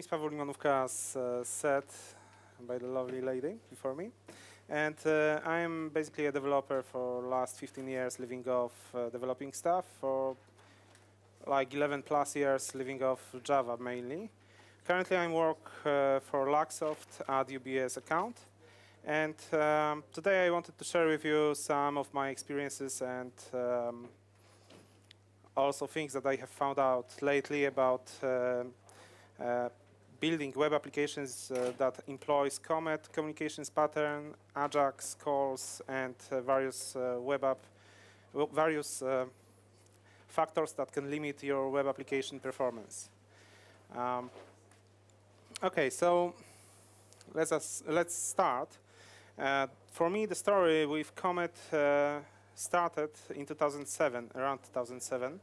is Paweł Limanówka, as said by the lovely lady before me. And I'm basically a developer for the last 15 years, living off developing stuff, for like 11 plus years living off Java mainly. Currently I work for Luxoft at UBS account. And today I wanted to share with you some of my experiences and also things that I have found out lately about building web applications that employs Comet communications pattern, Ajax calls, and various factors that can limit your web application performance. Okay, so let's start. For me, the story with Comet started in 2007, around 2007.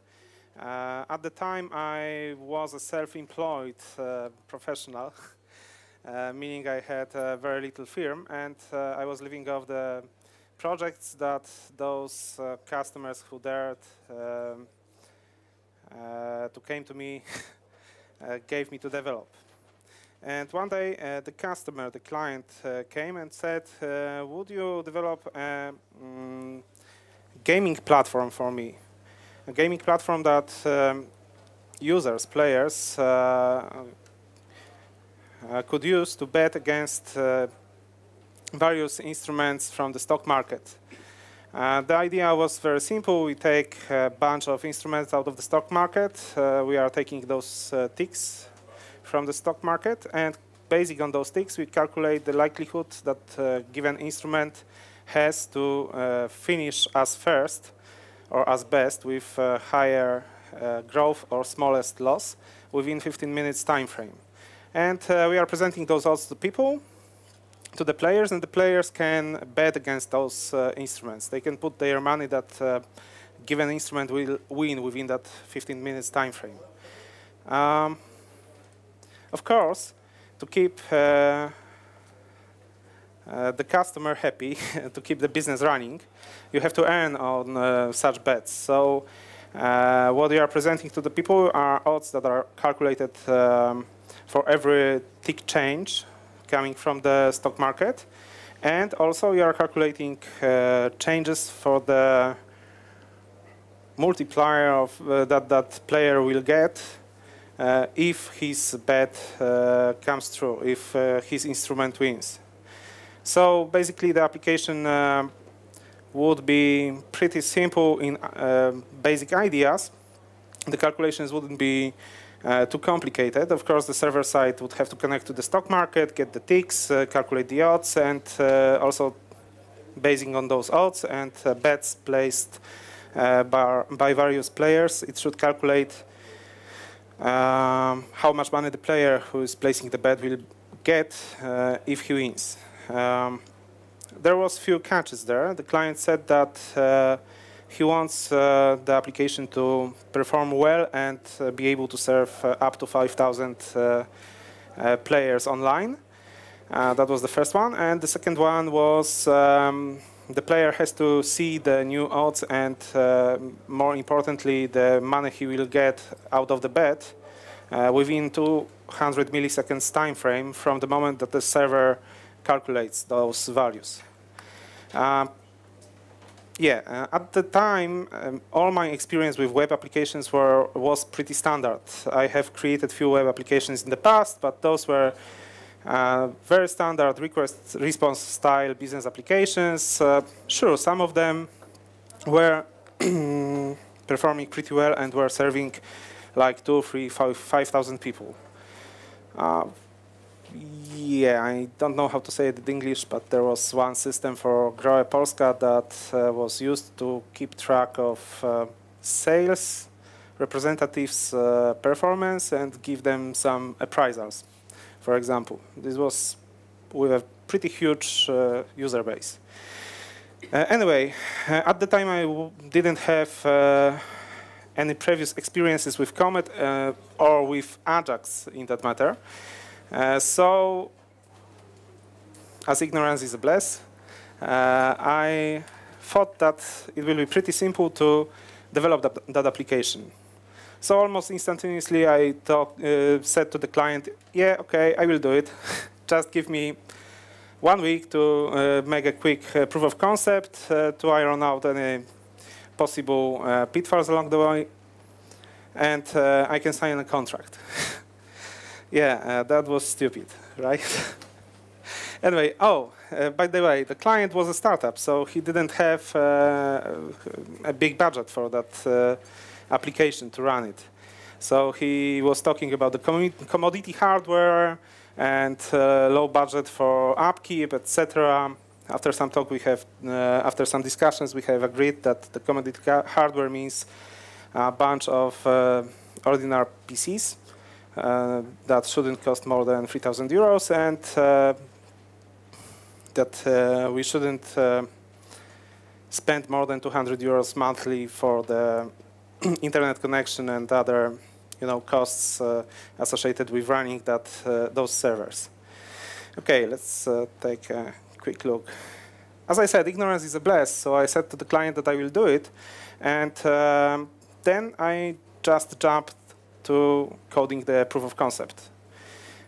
At the time, I was a self-employed professional, meaning I had a very little firm, and I was living off the projects that those customers who dared to came to me gave me to develop. And one day, the customer, the client, came and said, would you develop a gaming platform for me? A gaming platform that users, players, could use to bet against various instruments from the stock market. The idea was very simple. We take a bunch of instruments out of the stock market. We are taking those ticks from the stock market, and based on those ticks, we calculate the likelihood that a given instrument has to finish as first or as best with higher growth or smallest loss within 15 minutes time frame. And we are presenting those odds to people, to the players, and the players can bet against those instruments. They can put their money that given instrument will win within that 15 minutes time frame. Of course, to keep the customer happy, to keep the business running, you have to earn on such bets. So what we are presenting to the people are odds that are calculated for every tick change coming from the stock market. And also you are calculating changes for the multiplier of that player will get if his bet comes true, if his instrument wins. So basically the application would be pretty simple in basic ideas. The calculations wouldn't be too complicated. Of course, the server side would have to connect to the stock market, get the ticks, calculate the odds, and also basing on those odds and bets placed by various players, it should calculate how much money the player who is placing the bet will get if he wins. There was few catches there. The client said that he wants the application to perform well and be able to serve up to 5,000 players online. That was the first one. And the second one was the player has to see the new odds and, more importantly, the money he will get out of the bet within 200 milliseconds time frame from the moment that the server calculates those values. At the time, all my experience with web applications was pretty standard. I have created few web applications in the past, but those were very standard request-response style business applications. Sure, some of them were performing pretty well and were serving like 2, 3, 5,000 people. Yeah, I don't know how to say it in English, but there was one system for Grohe Polska that was used to keep track of sales representatives' performance and give them some appraisals, for example. This was with a pretty huge user base. Anyway, at the time I didn't have any previous experiences with Comet or with Ajax in that matter. So, as ignorance is a bliss, I thought that it will be pretty simple to develop that application. So almost instantaneously, I said to the client, yeah, okay, I will do it. Just give me 1 week to make a quick proof of concept, to iron out any possible pitfalls along the way, and I can sign a contract. Yeah, that was stupid, right? Anyway, by the way, the client was a startup, so he didn't have a big budget for that application to run it. So he was talking about the commodity hardware and low budget for upkeep, etc. After some talk, after some discussions, we have agreed that the commodity hardware means a bunch of ordinary PCs that shouldn't cost more than 3,000 euros, and that we shouldn't spend more than 200 euros monthly for the internet connection and other, costs associated with running those servers. Okay, let's take a quick look. As I said, ignorance is a bliss, so I said to the client that I will do it, and then I just jumped to coding the proof of concept.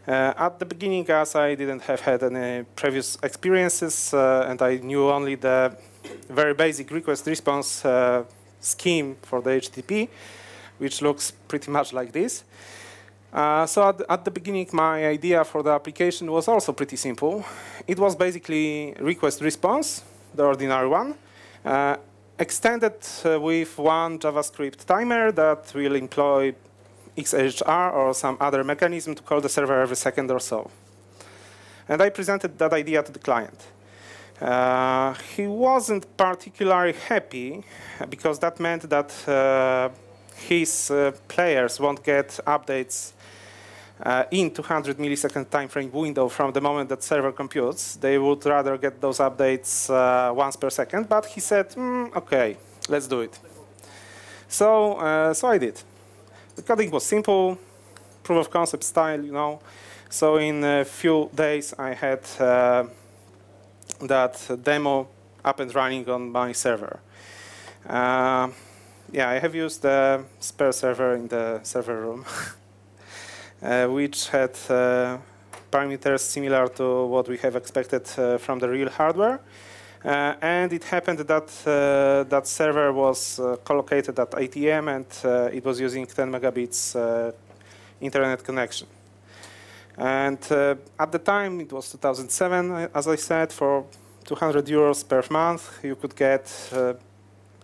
At the beginning, as I didn't have had any previous experiences, and I knew only the very basic request-response scheme for the HTTP, which looks pretty much like this. So at the beginning, my idea for the application was also pretty simple. It was basically request-response, the ordinary one, extended with one JavaScript timer that will employ XHR or some other mechanism to call the server every second or so. And I presented that idea to the client. He wasn't particularly happy because that meant that his players won't get updates in 200 millisecond time frame window from the moment that server computes. They would rather get those updates once per second. But he said, OK, let's do it. So I did. The coding was simple, proof of concept style, So in a few days, I had that demo up and running on my server. Yeah, I have used the spare server in the server room, which had parameters similar to what we have expected from the real hardware. And it happened that that server was collocated at ATM, and it was using 10 megabits internet connection. And at the time, it was 2007, as I said, for 200 euros per month, you could get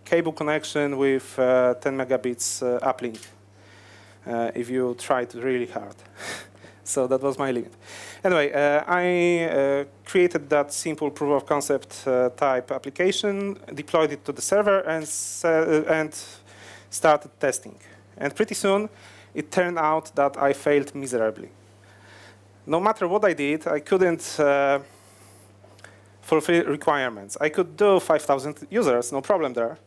cable connection with 10 megabits uplink if you tried really hard. So that was my limit. Anyway, I created that simple proof of concept type application, deployed it to the server, and started testing. And pretty soon, it turned out that I failed miserably. No matter what I did, I couldn't fulfill requirements. I could do 5,000 users, no problem there,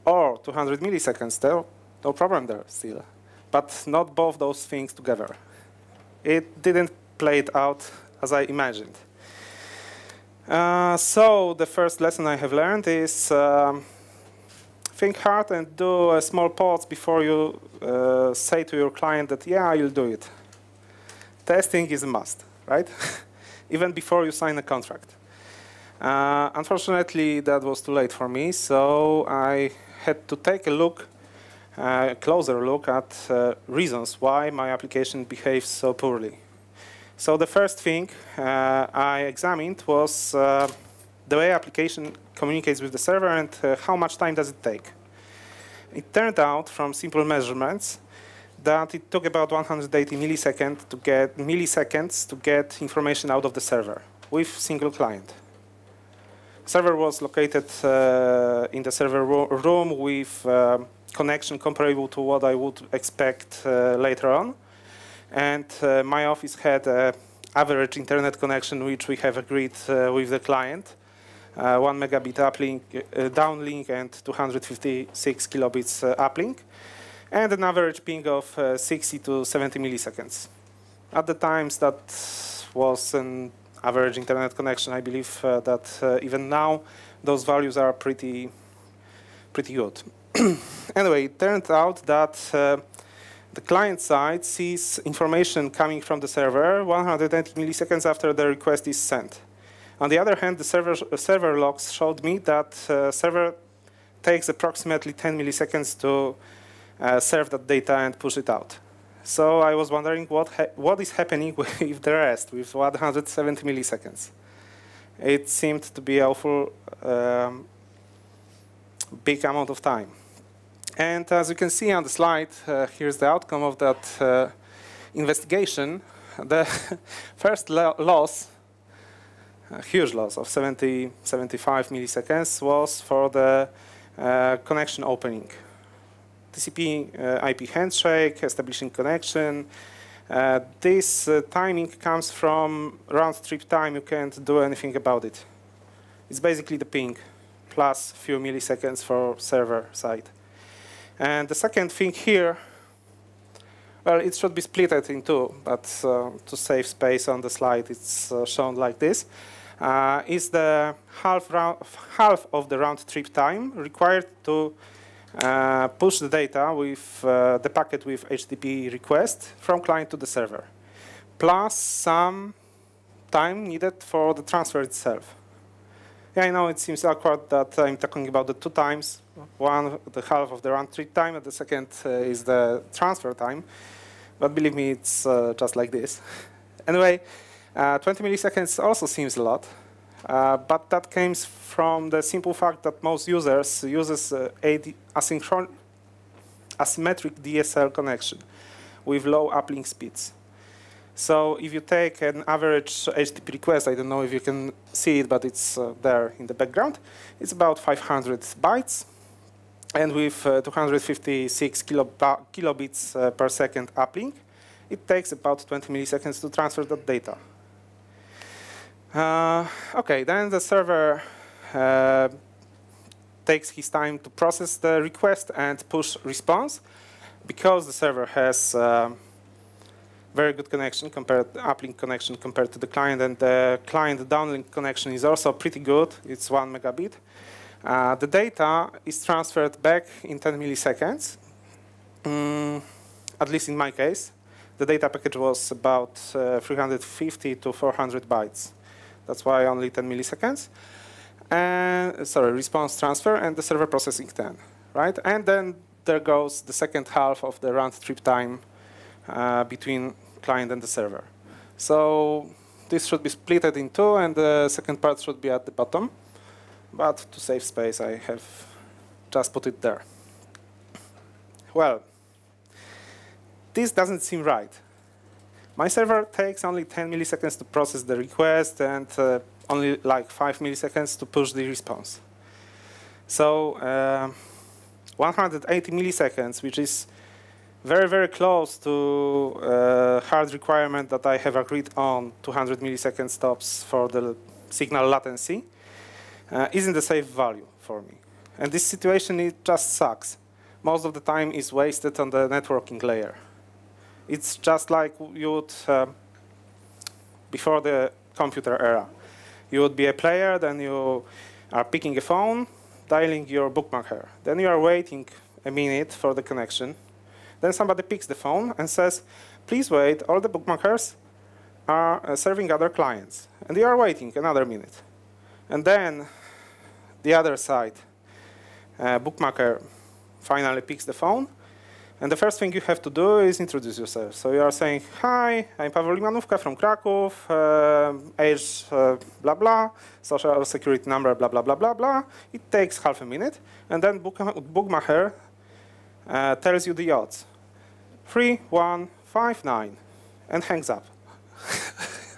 or 200 milliseconds there, no problem there still, but not both those things together. It didn't play it out as I imagined. So the first lesson I have learned is think hard and do a small pause before you say to your client that, yeah, you'll do it. Testing is a must, right? Even before you sign a contract. Unfortunately, that was too late for me, so I had to take a closer look at reasons why my application behaves so poorly. So the first thing I examined was the way application communicates with the server and how much time does it take. It turned out from simple measurements that it took about 180 milliseconds to get information out of the server with single client. Server was located in the server room with connection comparable to what I would expect later on. And my office had an average internet connection, which we have agreed with the client, 1 megabit uplink, downlink, and 256 kilobits uplink, and an average ping of 60 to 70 milliseconds. At the times, that was an average internet connection. I believe that even now, those values are pretty good. Anyway, it turned out that The client side sees information coming from the server 180 milliseconds after the request is sent. On the other hand, the server logs showed me that server takes approximately 10 milliseconds to serve that data and push it out. So I was wondering what is happening with the rest, with 170 milliseconds. It seemed to be an awful big amount of time. And as you can see on the slide, here's the outcome of that investigation. The first loss, a huge loss of 75 milliseconds, was for the connection opening. TCP IP handshake, establishing connection. This timing comes from round trip time. You can't do anything about it. It's basically the ping plus a few milliseconds for server side. And the second thing here, well, it should be split in two, but to save space on the slide, it's shown like this, is the half of the round trip time required to push the data with the packet with HTTP request from client to the server, plus some time needed for the transfer itself. Yeah, I know it seems awkward that I'm talking about the two times. One, the half of the round trip time, and the second is the transfer time. But believe me, it's just like this. Anyway, 20 milliseconds also seems a lot. But that comes from the simple fact that most users uses asymmetric DSL connection with low uplink speeds. So if you take an average HTTP request, I don't know if you can see it, but it's there in the background. It's about 500 bytes. And with 256 kilobits per second uplink, it takes about 20 milliseconds to transfer that data. OK, then the server takes his time to process the request and push response. Because the server has very good connection uplink connection compared to the client, and the client downlink connection is also pretty good. It's 1 megabit. The data is transferred back in 10 milliseconds. At least in my case, the data package was about 350 to 400 bytes. That's why only 10 milliseconds. And sorry, response transfer and the server processing 10, right? And then there goes the second half of the round trip time between client and the server. So this should be split in two, and the second part should be at the bottom. But to save space, I have just put it there. Well, this doesn't seem right. My server takes only 10 milliseconds to process the request and only like 5 milliseconds to push the response. So 180 milliseconds, which is very, very close to hard requirement that I have agreed on, 200 millisecond stops for the signal latency, isn't a safe value for me. And this situation, it just sucks. Most of the time is wasted on the networking layer. It's just like you would, before the computer era. You would be a player, then you are picking a phone, dialing your bookmarker. Then you are waiting a minute for the connection. Then somebody picks the phone and says, please wait, all the bookmarkers are serving other clients. And you are waiting another minute. And then the other side, bookmarker finally picks the phone. And the first thing you have to do is introduce yourself. So you are saying, hi, I'm Paweł Limanówka from Kraków, age blah, blah, social security number, blah, blah, blah, blah, blah. It takes half a minute. And then bookmarker tells you the odds. 3159, and hangs up.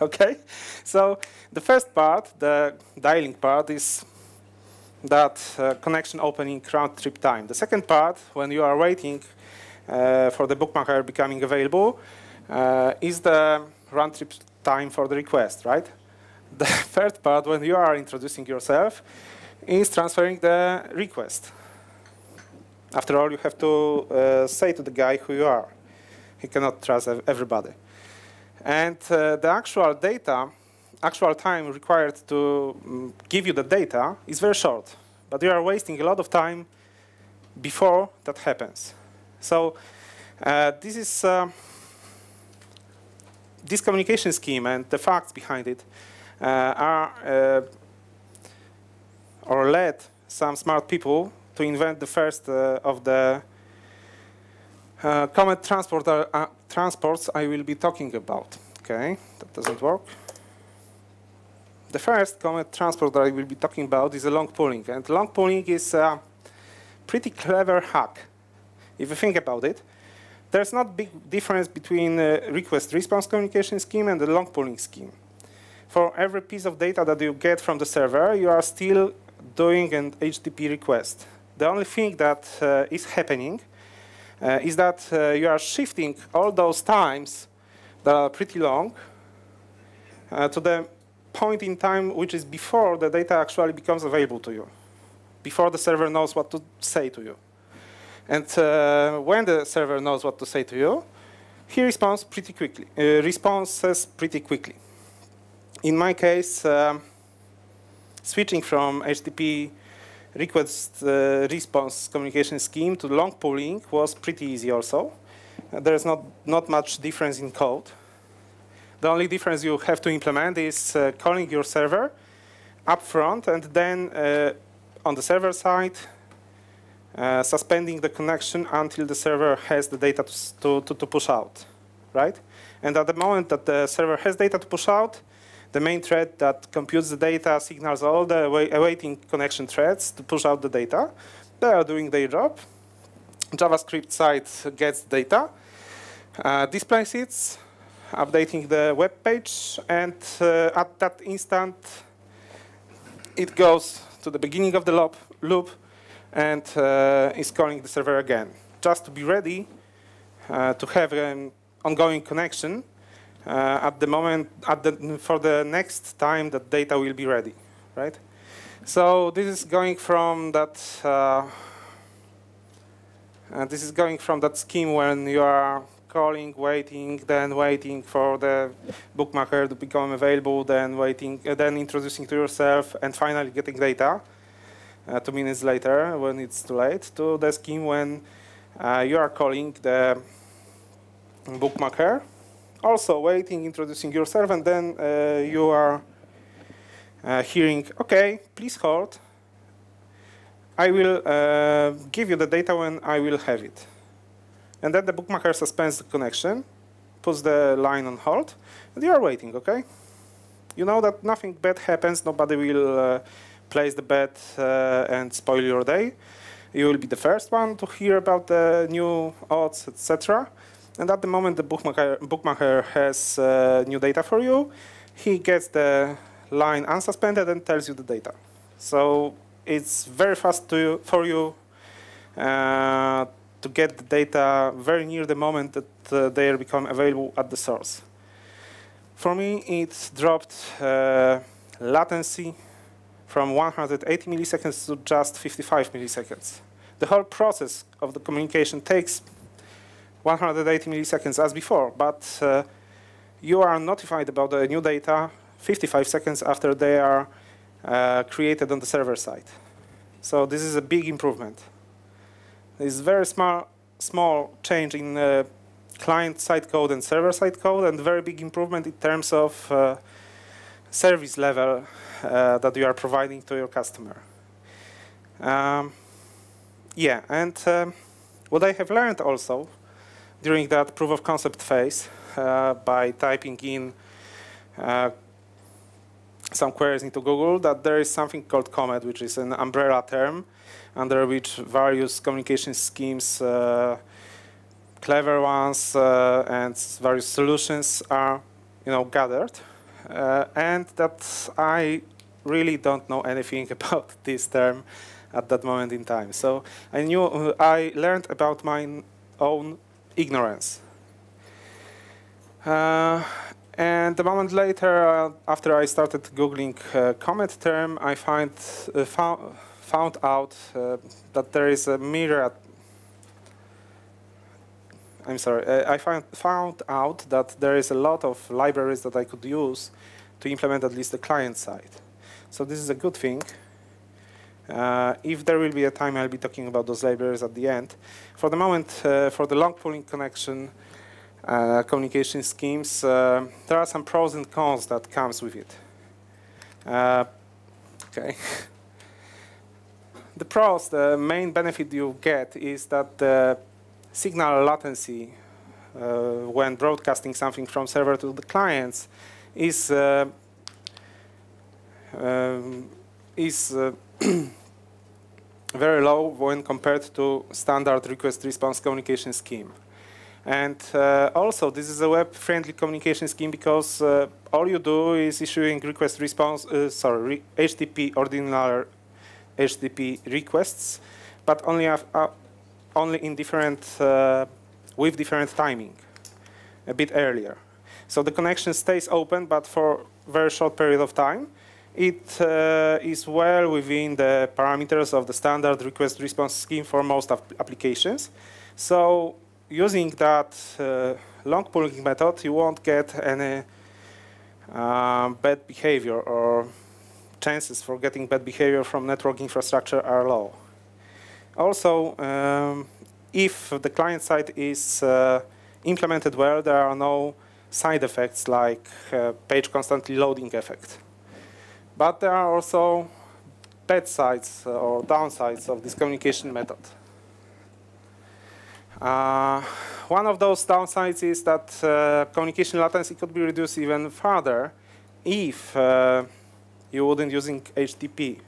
OK? So the first part, the dialing part, is that connection opening round trip time. The second part, when you are waiting for the bookmarker becoming available, is the round trip time for the request, right? The third part, when you are introducing yourself, is transferring the request. After all, you have to say to the guy who you are. He cannot trust everybody. And the actual time required to give you the data is very short. But you are wasting a lot of time before that happens. So This is this communication scheme and the facts behind it are or led some smart people to invent the first of the Comet transports I will be talking about. Okay, that doesn't work. The first Comet transport that I will be talking about is a long pooling, and long pooling is a pretty clever hack. If you think about it, there's not big difference between request-response communication scheme and the long pooling scheme. For every piece of data that you get from the server, you are still doing an HTTP request. The only thing that is happening is that you are shifting all those times that are pretty long to the point in time which is before the data actually becomes available to you, before the server knows what to say to you. And when the server knows what to say to you, he responds pretty quickly. Responses pretty quickly. In my case, switching from HTTP request response communication scheme to long pooling was pretty easy also. There's not much difference in code. The only difference you have to implement is calling your server up front and then on the server side suspending the connection until the server has the data to push out, right? And at the moment that the server has data to push out, the main thread that computes the data signals all the awaiting connection threads to push out the data. They are doing their job. JavaScript side gets data, displays it, updating the web page, and at that instant, it goes to the beginning of the loop and is calling the server again, just to be ready to have an ongoing connection at the moment for the next time that data will be ready, right? So this is going from that. This is going from that scheme when you are calling, waiting, then waiting for the bookmarker to become available, then waiting, then introducing to yourself, and finally getting data 2 minutes later when it's too late, to the scheme when you are calling the bookmarker, also waiting, introducing yourself, and then you are hearing, OK, please hold. I will give you the data when I will have it. And then the bookmarker suspends the connection, puts the line on hold, and you are waiting, OK? You know that nothing bad happens. Nobody will place the bet and spoil your day. You will be the first one to hear about the new odds, etc. And at the moment the bookmarker has new data for you, he gets the line unsuspended and tells you the data. So it's very fast for you to get the data very near the moment that they become available at the source. For me, it dropped latency from 180 milliseconds to just 55 milliseconds. The whole process of the communication takes 180 milliseconds as before, but you are notified about the new data 55 seconds after they are created on the server side. So this is a big improvement. It's a very small change in client-side code and server-side code, and very big improvement in terms of service level that you are providing to your customer. Yeah, and what I have learned also during that proof of concept phase by typing in some queries into Google, that there is something called Comet, which is an umbrella term under which various communication schemes, clever ones, and various solutions are, gathered. And that I really don't know anything about this term at that moment in time. So I learned about my own ignorance. And a moment later, after I started Googling Comet term, I found out that there is a myriad. I'm sorry. I found out that there is a lot of libraries that I could use to implement at least the client side. So this is a good thing. If there will be a time, I'll be talking about those libraries at the end. For the moment, for the long pooling connection communication schemes, there are some pros and cons that comes with it. Okay. The pros, the main benefit you get is that the signal latency when broadcasting something from server to the clients is very low when compared to standard request-response communication scheme. And also, this is a web-friendly communication scheme because all you do is issuing request-response, HTTP, ordinary HTTP requests, but only in different, with different timing, a bit earlier. So the connection stays open, but for a very short period of time. It is well within the parameters of the standard request-response scheme for most applications. So using that long pooling method, you won't get any bad behavior, or chances for getting bad behavior from network infrastructure are low. Also, if the client side is implemented well, there are no side effects like page constantly loading effect. But there are also bad sides or downsides of this communication method. One of those downsides is that communication latency could be reduced even further if you wouldn't using HTTP.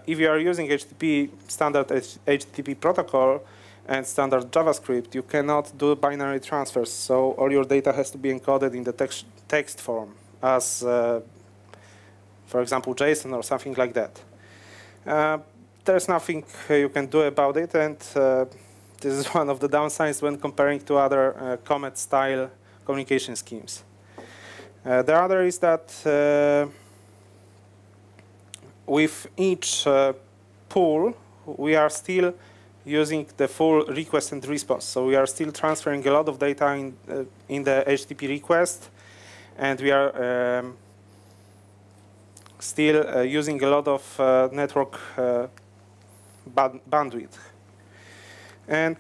If you are using HTTP, standard HTTP protocol and standard JavaScript, you cannot do binary transfers. So all your data has to be encoded in the text form as for example, JSON or something like that. There's nothing you can do about it, and this is one of the downsides when comparing to other Comet-style communication schemes. The other is that with each pool, we are still using the full request and response. So we are still transferring a lot of data in the HTTP request, and we are still using a lot of network bandwidth. And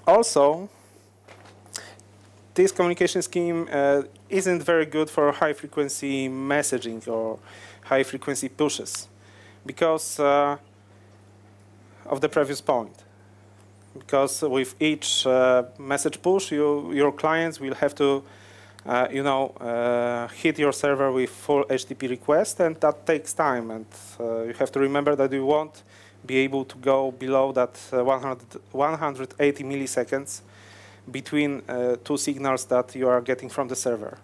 also, this communication scheme isn't very good for high-frequency messaging or high-frequency pushes because of the previous point. Because with each message push, your clients will have to hit your server with full HTTP request, and that takes time. And you have to remember that you won't be able to go below that 180 milliseconds between two signals that you are getting from the server.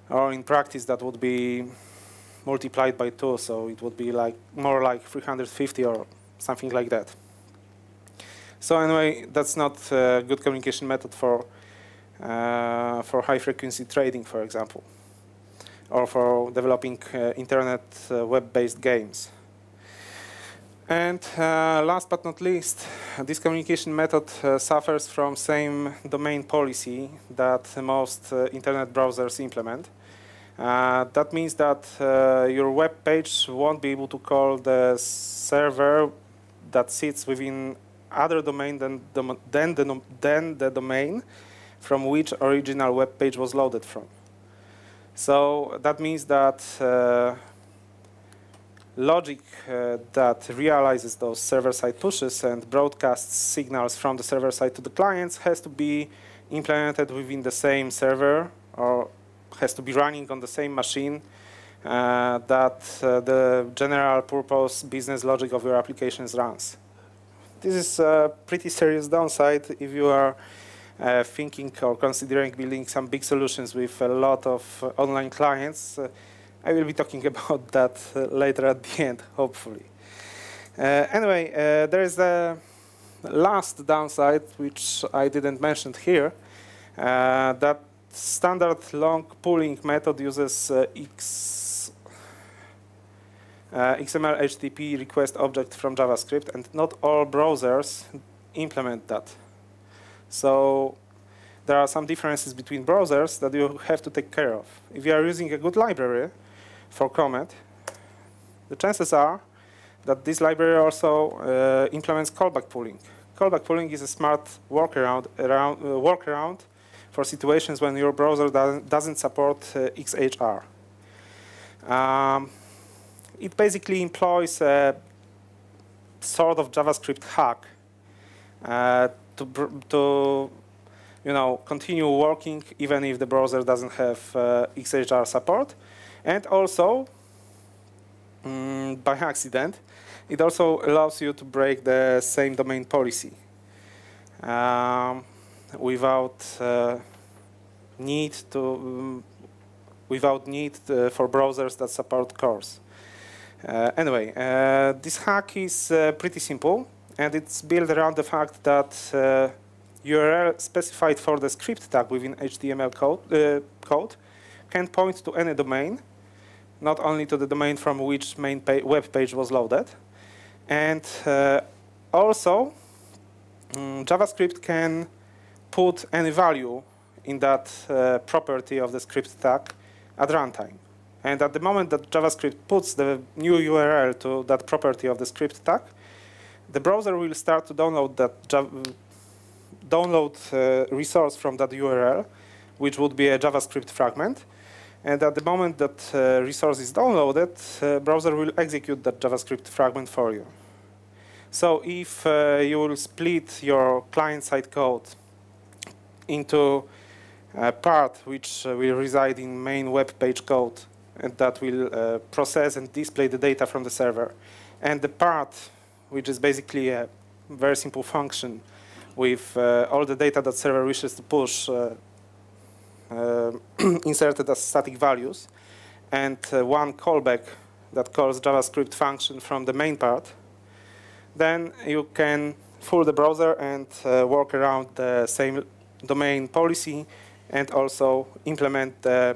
Or in practice, that would be multiplied by 2, so it would be like more like 350 or something like that. So anyway, that's not a good communication method for high-frequency trading, for example, or for developing internet web-based games. And last but not least, this communication method suffers from same domain policy that most internet browsers implement. That means that your web page won't be able to call the server that sits within other domain than the domain from which original web page was loaded from. So that means that logic that realizes those server-side pushes and broadcasts signals from the server side to the clients has to be implemented within the same server, or has to be running on the same machine that the general purpose business logic of your applications runs. This is a pretty serious downside if you are thinking or considering building some big solutions with a lot of online clients. I will be talking about that later at the end, hopefully. Anyway, there is a last downside, which I didn't mention here, that standard long pooling method uses XML HTTP request object from JavaScript, and not all browsers implement that. So there are some differences between browsers that you have to take care of. If you are using a good library for Comet, the chances are that this library also implements callback pooling. Callback pooling is a smart workaround for situations when your browser doesn't support XHR. It basically employs a sort of JavaScript hack to continue working even if the browser doesn't have XHR support. And also, by accident, it also allows you to break the same domain policy without need for browsers that support cores. Anyway, this hack is pretty simple, and it's built around the fact that URL specified for the script tag within HTML code can point to any domain, not only to the domain from which main web page was loaded. And also, JavaScript can put any value in that property of the script tag at runtime. And at the moment that JavaScript puts the new URL to that property of the script tag, the browser will start to download that resource from that URL, which would be a JavaScript fragment. And at the moment that resource is downloaded, browser will execute that JavaScript fragment for you. So if you will split your client-side code into a part which will reside in main web page code and that will process and display the data from the server, and the part which is basically a very simple function with all the data that server wishes to push inserted as static values, and one callback that calls JavaScript function from the main part, then you can fool the browser and work around the same domain policy and also implement the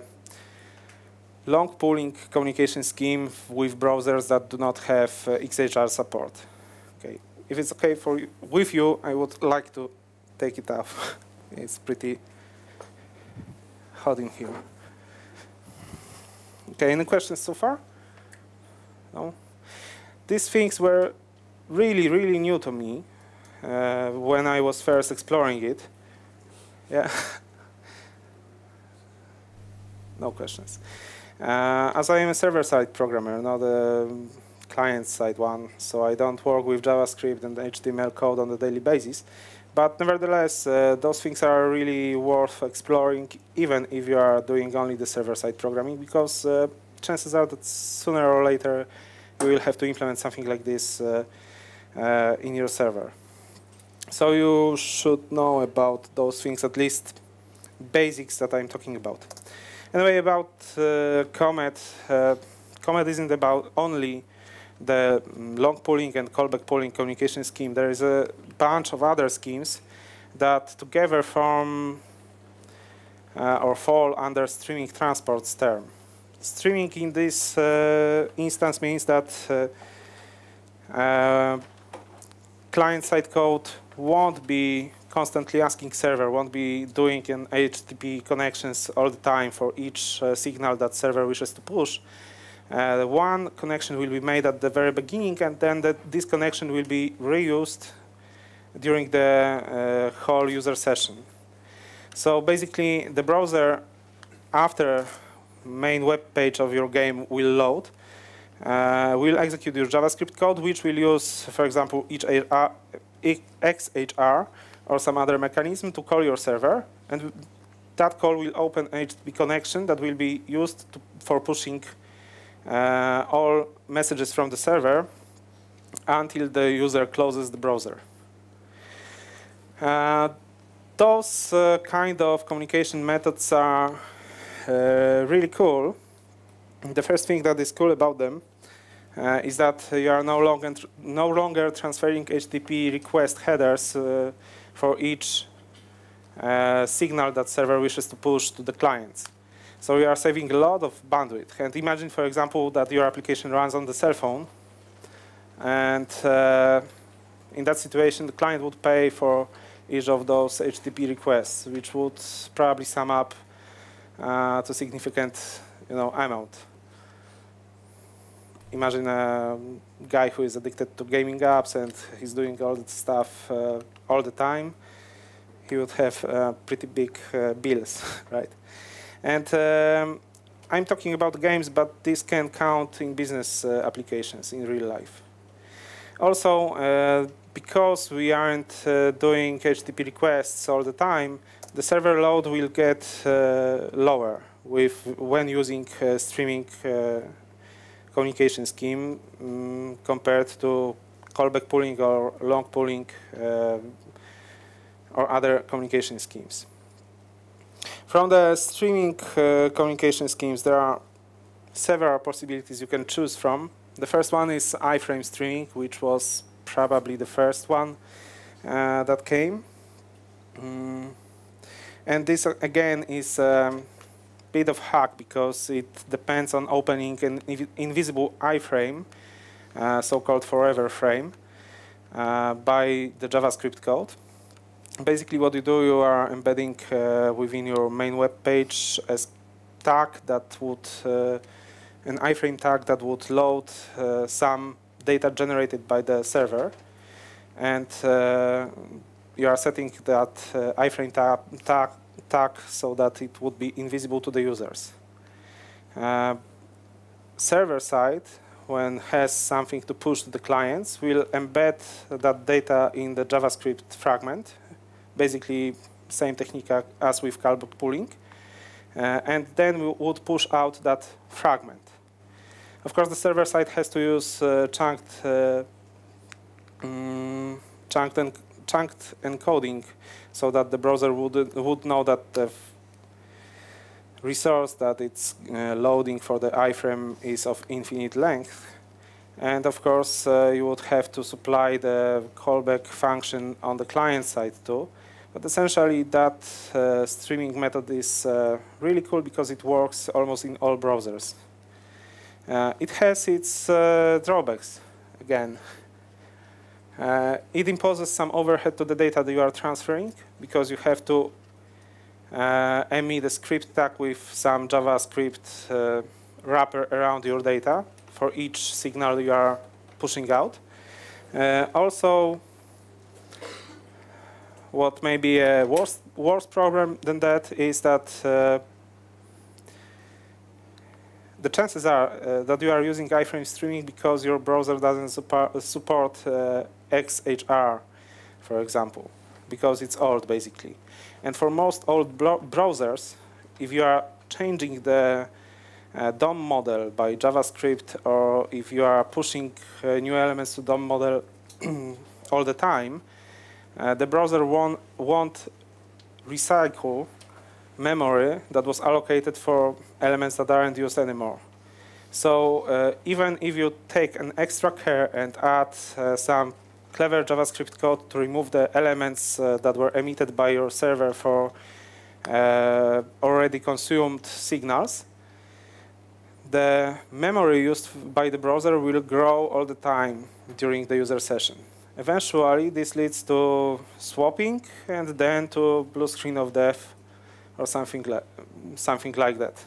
long pooling communication scheme with browsers that do not have XHR support. Okay. If it's okay with you, I would like to take it off. It's pretty hot in here. Okay, any questions so far? No? These things were really, really new to me when I was first exploring it. Yeah. No questions. As I am a server-side programmer, not a client-side one, so I don't work with JavaScript and HTML code on a daily basis. But nevertheless, those things are really worth exploring, even if you are doing only the server-side programming, because chances are that sooner or later you will have to implement something like this in your server. So you should know about those things, at least basics that I'm talking about. Anyway, about Comet, Comet isn't about only the long pooling and callback pooling communication scheme. There is a bunch of other schemes that together form or fall under streaming transports term. Streaming in this instance means that client-side code won't be constantly asking server, won't be doing an HTTP connections all the time for each signal that server wishes to push. One connection will be made at the very beginning, and then this connection will be reused during the whole user session. So basically, the browser, after main web page of your game will load, will execute your JavaScript code, which will use, for example, XHR or some other mechanism to call your server, and that call will open an HTTP connection that will be used for pushing all messages from the server until the user closes the browser. Those kind of communication methods are really cool. The first thing that is cool about them is that you are no longer transferring HTTP request headers for each signal that server wishes to push to the clients. So you are saving a lot of bandwidth. And imagine, for example, that your application runs on the cell phone, and in that situation, the client would pay for each of those HTTP requests, which would probably sum up to significant, amount. imagine a guy who is addicted to gaming apps and he's doing all that stuff all the time. He would have pretty big bills, right? And I'm talking about games, but this can count in business applications in real life. Also, because we aren't doing HTTP requests all the time, the server load will get lower when using streaming communication scheme compared to callback pooling or long pooling or other communication schemes. From the streaming communication schemes, there are several possibilities you can choose from. The first one is iframe streaming, which was probably the first one that came. And this, again, is a bit of hack because it depends on opening an invisible iframe, so-called forever frame, by the JavaScript code. Basically, what you do, you are embedding within your main web page a tag that would, an iframe tag that would load some data generated by the server, and you are setting that iframe tag so that it would be invisible to the users. Server side, when has something to push to the clients, will embed that data in the JavaScript fragment. Basically, same technique as with callback pooling. And then we would push out that fragment. Of course, the server side has to use chunked encoding so that the browser would know that the resource that it's loading for the iframe is of infinite length. And of course, you would have to supply the callback function on the client side too. But essentially, that streaming method is really cool because it works almost in all browsers. It has its drawbacks, again. It imposes some overhead to the data that you are transferring because you have to emit a script tag with some JavaScript wrapper around your data for each signal you are pushing out. Also, what may be a worse problem than that is that the chances are that you are using iframe streaming because your browser doesn't support XHR, for example, because it's old, basically. And for most old browsers, if you are changing the DOM model by JavaScript, or if you are pushing new elements to DOM model all the time, the browser won't recycle memory that was allocated for elements that aren't used anymore. So even if you take an extra care and add some clever JavaScript code to remove the elements that were emitted by your server for already consumed signals, the memory used by the browser will grow all the time during the user session. Eventually, this leads to swapping and then to blue screen of death or something like that.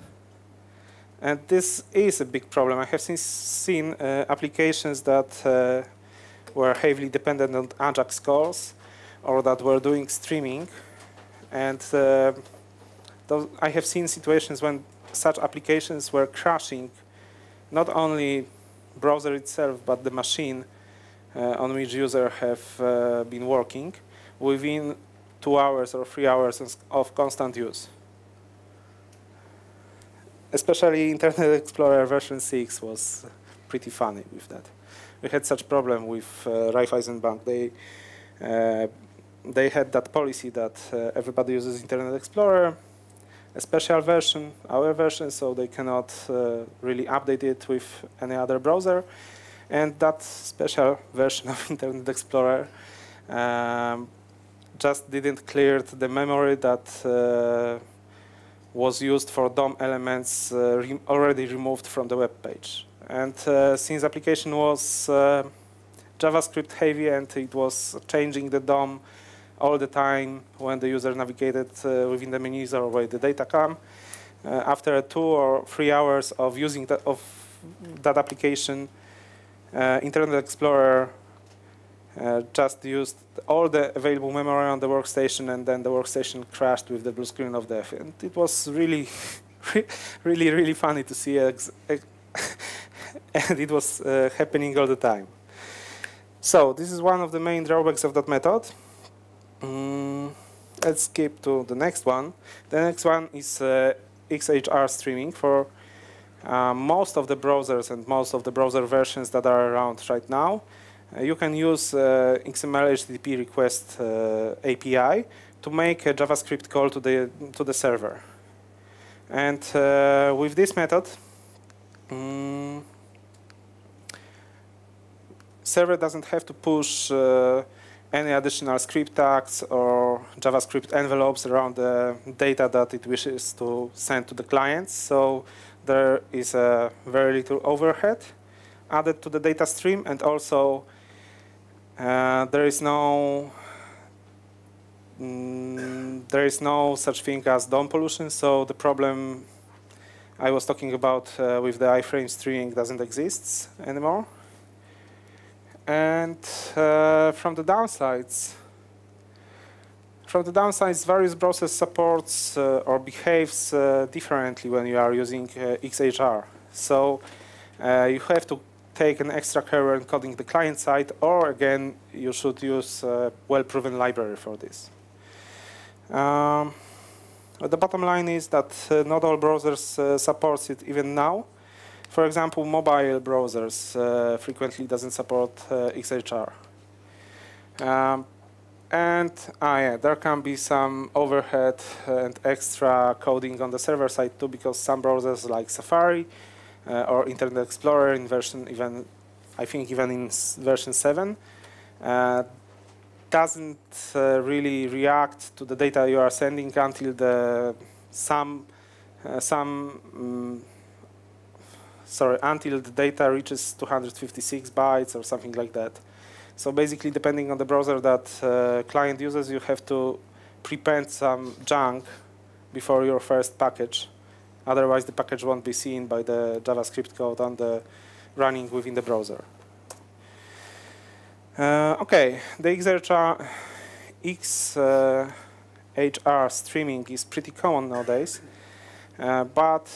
And this is a big problem. I have seen applications that were heavily dependent on Ajax calls or that were doing streaming. And I have seen situations when such applications were crashing not only browser itself, but the machine on which user have been working within 2 hours or 3 hours of constant use. Especially Internet Explorer version 6 was pretty funny with that. We had such problem with Raiffeisen Bank. They had that policy that everybody uses Internet Explorer, a special version, our version, so they cannot really update it with any other browser. And that special version of Internet Explorer just didn't clear the memory that was used for DOM elements already removed from the web page. And since application was JavaScript heavy and it was changing the DOM all the time when the user navigated within the menus or where the data come, after 2 or 3 hours of using that application, Internet Explorer just used all the available memory on the workstation, and then the workstation crashed with the blue screen of death. And it was really, really funny to see, and it was happening all the time. So this is one of the main drawbacks of that method. Let's skip to the next one. The next one is XHR streaming. For most of the browsers and most of the browser versions that are around right now, you can use XML HTTP request API to make a JavaScript call to the server. And with this method, server doesn't have to push any additional script tags or JavaScript envelopes around the data that it wishes to send to the clients. So there is a very little overhead added to the data stream, and also there is no such thing as DOM pollution. So the problem I was talking about with the iframe streaming doesn't exist anymore. And from the downsides, various browsers supports or behaves differently when you are using XHR. So you have to take an extra care when coding the client side, or again, you should use a well-proven library for this. The bottom line is that not all browsers supports it even now. For example, mobile browsers frequently doesn't support XHR. Yeah, there can be some overhead and extra coding on the server side too, because some browsers like Safari or Internet Explorer in version I think even in version 7 doesn't really react to the data you are sending until until the data reaches 256 bytes or something like that. So basically, depending on the browser that client uses, you have to prepend some junk before your first package. Otherwise, the package won't be seen by the JavaScript code on the running within the browser. Okay, the XHR streaming is pretty common nowadays, but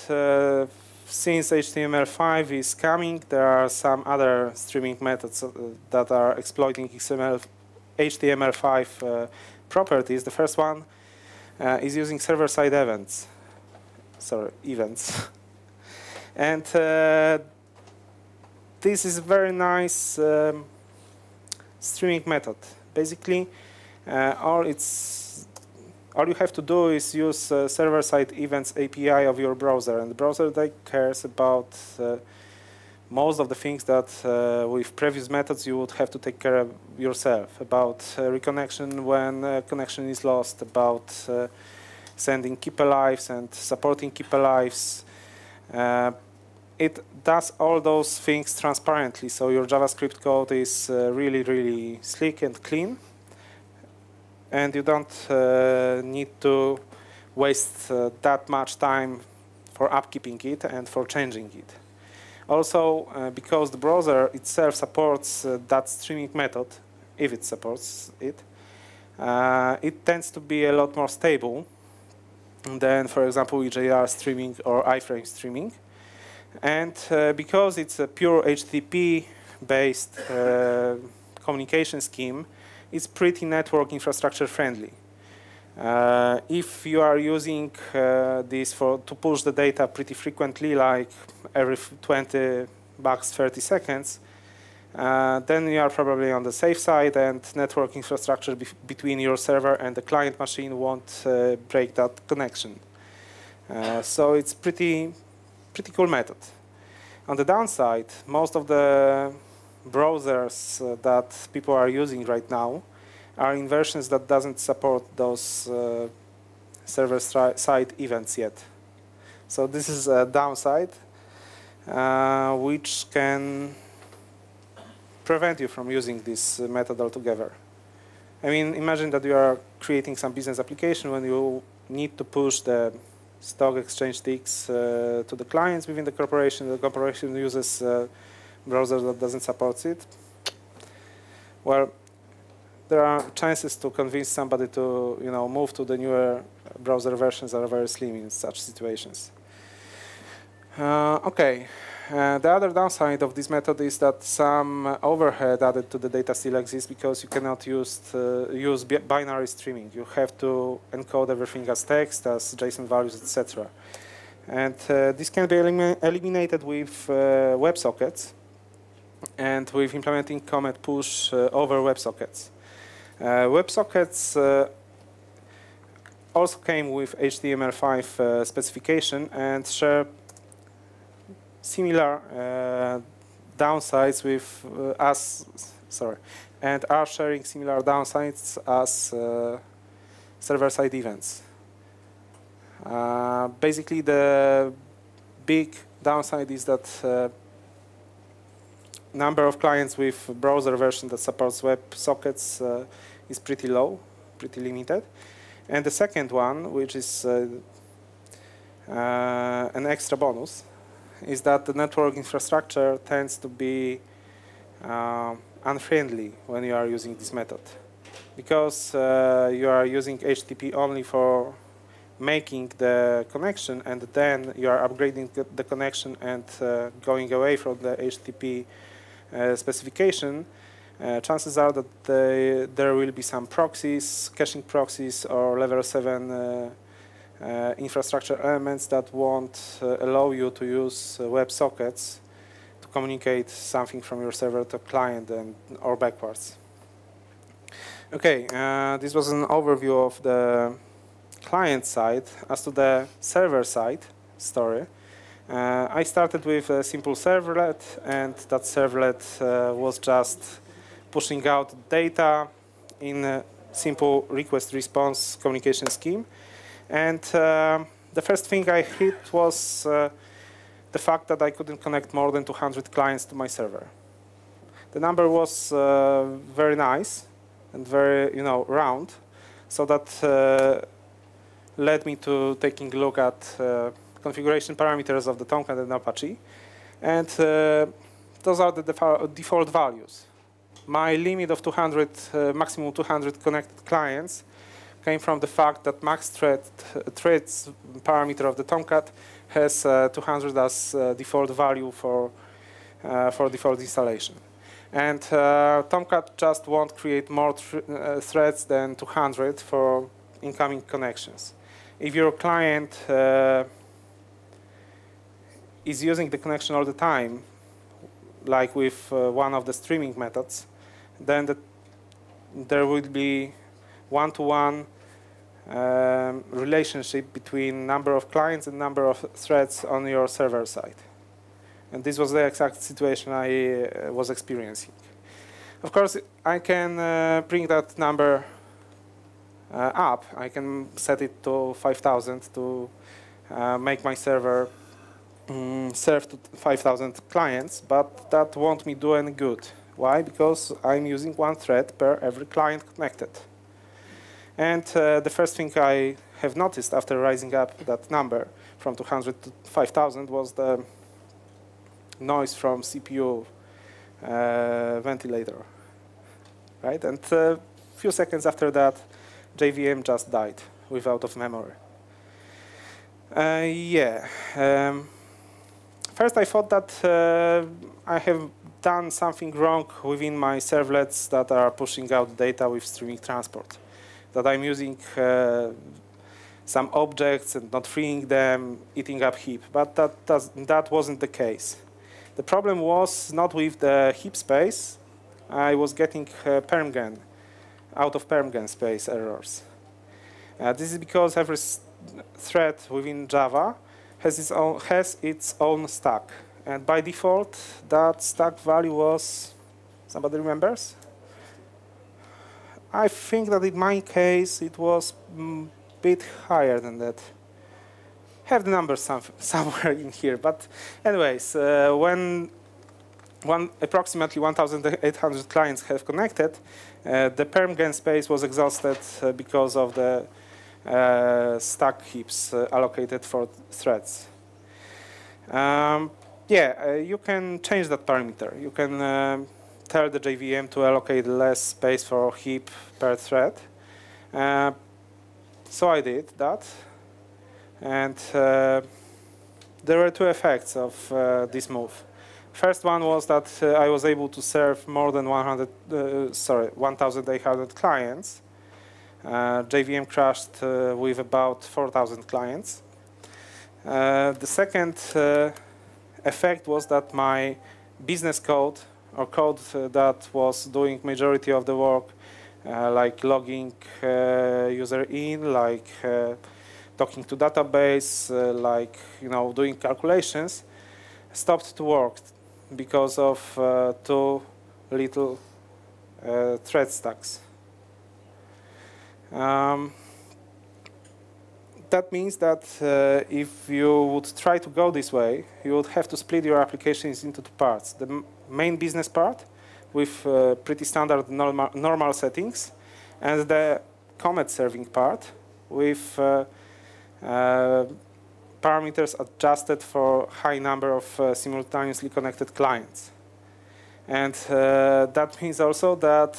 since HTML5 is coming, there are some other streaming methods that are exploiting HTML5 properties. The first one is using server-side events. And this is a very nice streaming method. Basically, all you have to do is use server-side events API of your browser, and the browser cares about most of the things that with previous methods you would have to take care of yourself, about reconnection when connection is lost, about sending keep alives and supporting keep alives. It does all those things transparently, so your JavaScript code is really, really slick and clean. And you don't need to waste that much time for upkeeping it and for changing it. Also, because the browser itself supports that streaming method, if it supports it, it tends to be a lot more stable than, for example, EJR streaming or iframe streaming. And because it's a pure HTTP-based communication scheme, it's pretty network infrastructure friendly. If you are using this to push the data pretty frequently, like every 20 bucks, 30 seconds, then you are probably on the safe side, and network infrastructure between your server and the client machine won't break that connection. So it's pretty cool method. On the downside, most of the browsers that people are using right now are in versions that doesn't support those server-side events yet. So this is a downside, which can prevent you from using this method altogether. I mean, imagine that you are creating some business application when you need to push the stock exchange ticks to the clients within the corporation. The corporation uses a browser that doesn't support it. Well, there are chances to convince somebody to move to the newer browser versions are very slim in such situations. Okay. The other downside of this method is that some overhead added to the data still exists because you cannot use binary streaming. You have to encode everything as text, as JSON values, etc. And this can be eliminated with WebSockets and with implementing Comet push over WebSockets. WebSockets also came with HTML5 specification and share similar downsides with and are sharing similar downsides as server-side events. Basically, the big downside is that number of clients with browser version that supports WebSockets is pretty low, pretty limited. And the second one, which is an extra bonus, is that the network infrastructure tends to be unfriendly when you are using this method. Because you are using HTTP only for making the connection, and then you are upgrading the connection and going away from the HTTP specification, chances are that there will be some proxies, caching proxies, or level 7 infrastructure elements that won't allow you to use WebSockets to communicate something from your server to client or backwards. Okay, this was an overview of the client side. As to the server side story, I started with a simple servlet, and that servlet was just pushing out data in a simple request-response communication scheme. And the first thing I hit was the fact that I couldn't connect more than 200 clients to my server. The number was very nice and very, round, so that led me to taking a look at configuration parameters of the Tomcat and Apache, and those are the default values. My limit of 200, maximum 200 connected clients came from the fact that max threads parameter of the Tomcat has 200 as default value for default installation. And Tomcat just won't create more threads than 200 for incoming connections. If your client is using the connection all the time, like with one of the streaming methods, then there will be one-to-one relationship between number of clients and number of threads on your server side. And this was the exact situation I was experiencing. Of course, I can bring that number up. I can set it to 5,000 to make my server serve to 5,000 clients, but that won't me do any good. Why? Because I'm using one thread per every client connected. And the first thing I have noticed after rising up that number from 200 to 5,000 was the noise from CPU ventilator, right? And a few seconds after that, JVM just died out of memory. First, I thought that I have done something wrong within my servlets that are pushing out data with streaming transport. That I'm using some objects and not freeing them, eating up heap. But that wasn't the case. The problem was not with the heap space. I was getting permgen, out of permgen space errors. This is because every thread within Java has its own stack. And by default, that stack value was, somebody remembers? I think that in my case, it was a bit higher than that. Have the numbers somewhere in here. But anyways, when approximately 1,800 clients have connected, the permgen space was exhausted because of the stack heaps allocated for threads. You can change that parameter. You can tell the JVM to allocate less space for heap per thread. So I did that. And there were two effects of this move. First one was that I was able to serve more than 1,800 clients. JVM crashed with about 4,000 clients. The second effect was that my business code, or code that was doing majority of the work, like logging user in, like talking to database, like doing calculations, stopped to work because of too little thread stacks. That means that if you would try to go this way, you would have to split your applications into two parts. The main business part with pretty standard normal settings, and the Comet serving part with parameters adjusted for high number of simultaneously connected clients. And that means also that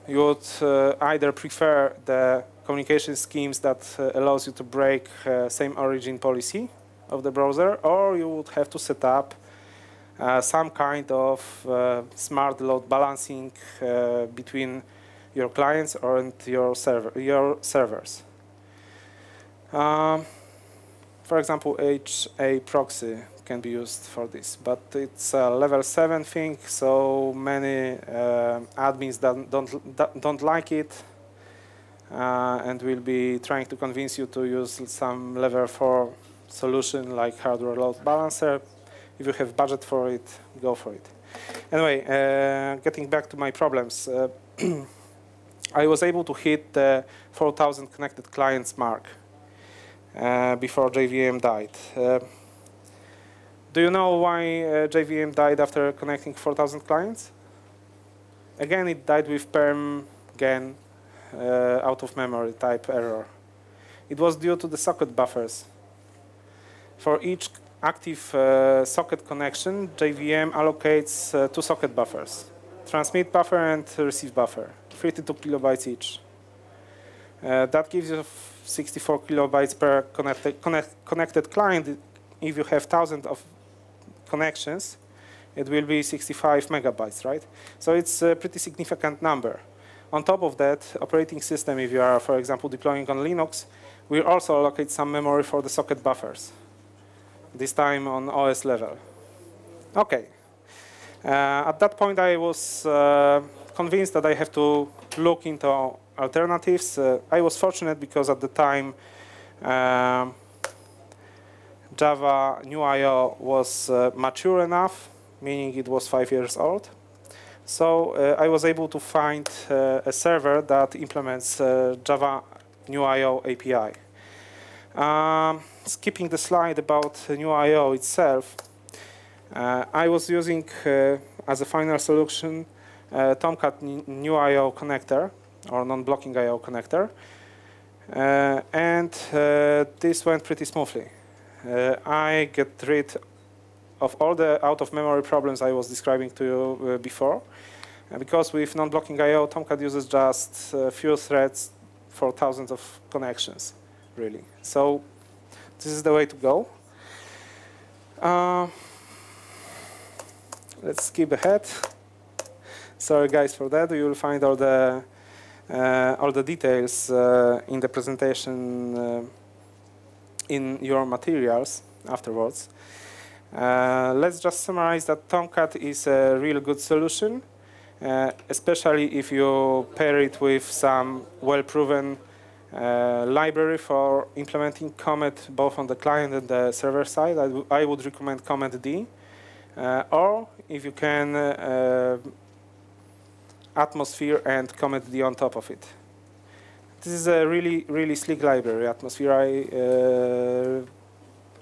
you would either prefer the communication schemes that allows you to break same origin policy of the browser, or you would have to set up some kind of smart load balancing between your clients and your servers. For example, HA proxy can be used for this, but it's a level 7 thing, so many admins don't like it, and will be trying to convince you to use some level 4 solution like hardware load balancer. If you have budget for it, go for it. Anyway, getting back to my problems, I was able to hit the 4,000 connected clients mark before JVM died. Do you know why JVM died after connecting 4,000 clients? Again, it died with perm gen out of memory type error. It was due to the socket buffers. For each active socket connection, JVM allocates two socket buffers, transmit buffer and receive buffer, 32 kilobytes each. That gives you 64 kilobytes per connected client. If you have thousands of connections, it will be 65 megabytes, right? So it's a pretty significant number. On top of that, operating system, if you are, for example, deploying on Linux, will also allocate some memory for the socket buffers, this time on OS level. Okay. At that point, I was convinced that I have to look into alternatives. I was fortunate because at the time, Java new I/O was mature enough, meaning it was 5 years old. So I was able to find a server that implements Java new I/O API. Skipping the slide about new I/O itself, I was using as a final solution Tomcat new I/O connector, or non-blocking I/O connector, and this went pretty smoothly. I get rid of all the out-of-memory problems I was describing to you before, because with non-blocking I/O, Tomcat uses just a few threads for thousands of connections, really. So this is the way to go. Let's skip ahead. Sorry, guys, for that. You will find all the details in the presentation in your materials afterwards. Let's just summarize that Tomcat is a real good solution, especially if you pair it with some well-proven library for implementing Comet both on the client and the server side. I would recommend Comet D, or if you can, Atmosphere and Comet D on top of it. This is a really slick library, Atmosphere. I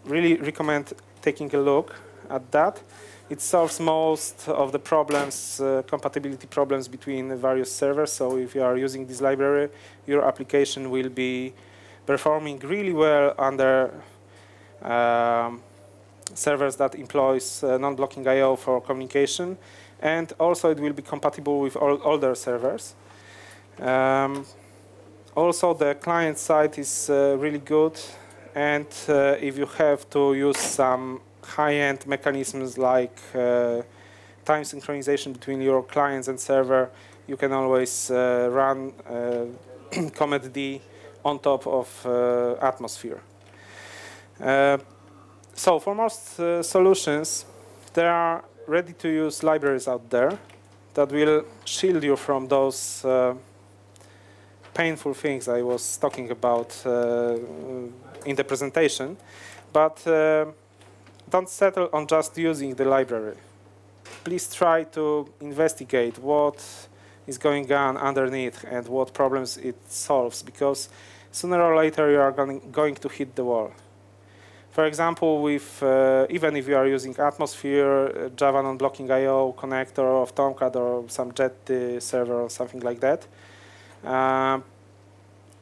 really recommend taking a look at that. it solves most of the problems, compatibility problems between the various servers. So if you are using this library, your application will be performing really well under servers that employs non-blocking I/O for communication, and also it will be compatible with older servers. Also, the client side is really good, and if you have to use some high-end mechanisms like time synchronization between your clients and server, you can always run Comet D on top of Atmosphere. So for most solutions, there are ready-to-use libraries out there that will shield you from those painful things I was talking about in the presentation. But don't settle on just using the library. Please try to investigate what is going on underneath and what problems it solves, because sooner or later you are going to hit the wall. For example, with, even if you are using Atmosphere, Java non-blocking I/O connector of Tomcat or some Jetty server or something like that,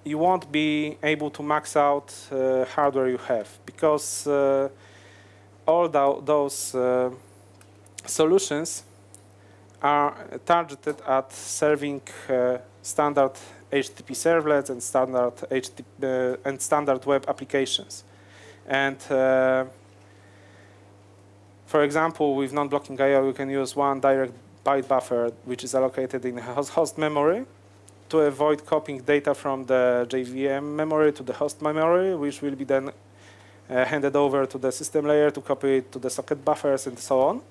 you won't be able to max out hardware you have, because all those solutions are targeted at serving standard HTTP servlets and standard web applications. And for example, with non-blocking I/O, you can use one direct byte buffer, which is allocated in host memory, to avoid copying data from the JVM memory to the host memory, which will be then handed over to the system layer to copy it to the socket buffers and so on.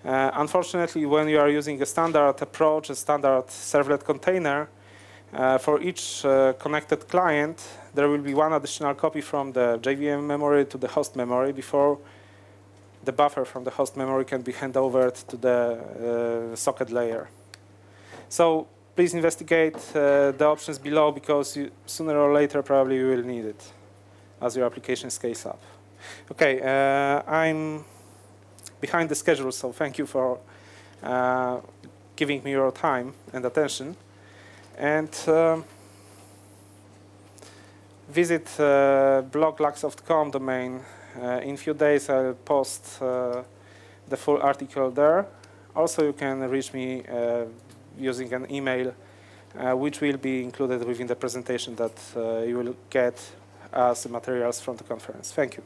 Unfortunately, when you are using a standard approach, a standard servlet container, for each connected client, there will be one additional copy from the JVM memory to the host memory before the buffer from the host memory can be handed over to the socket layer. So please investigate the options below, because sooner or later probably you will need it as your application scales up. Okay, I'm behind the schedule, so thank you for giving me your time and attention. And visit blog.laxsoft.com domain. In a few days I'll post the full article there. Also, you can reach me using an email, which will be included within the presentation that you will get as materials from the conference. Thank you.